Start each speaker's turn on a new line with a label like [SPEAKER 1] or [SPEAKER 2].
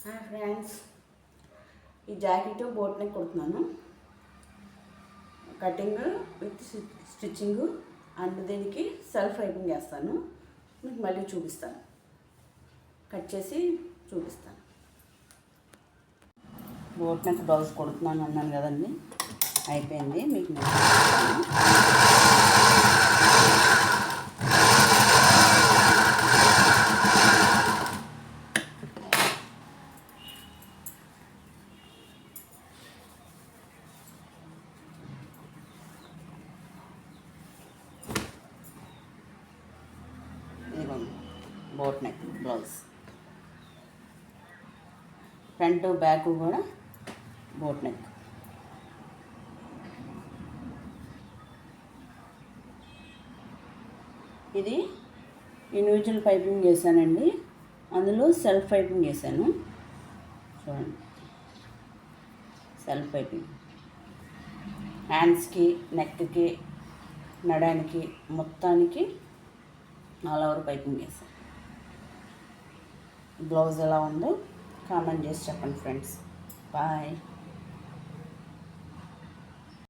[SPEAKER 1] Hi friends, ఈ jacket boat neck కుడుతున్నాను. Cutting with stitching and దీనికి సెల్ఫ్ పైపింగ్ వేస్తాను. మీకు మళ్ళీ చూపిస్తాను, కట్ చేసి చూపిస్తాను. బోట్ నెక్ బ్లౌజ్ కుడుతున్నాను అన్నాను కదండి, అయిపోయింది. మీకు boat neck blouse, front back కూడా బోట్ నెక్. ఇది ఇండివిజువల్ పైపింగ్ వేసానండి, అందులో సెల్ఫ్ పైపింగ్ వేసాను. చూడండి, సెల్ఫ్ పైపింగ్ హ్యాండ్స్కి, నెక్కి, నడానికి మొత్తానికి ఆల్ ఓవర్ పైపింగ్ వేసాను. బ్లౌజ్ ఎలా ఉందో కామెంట్ చేసి చెప్పండి ఫ్రెండ్స్. బాయ్.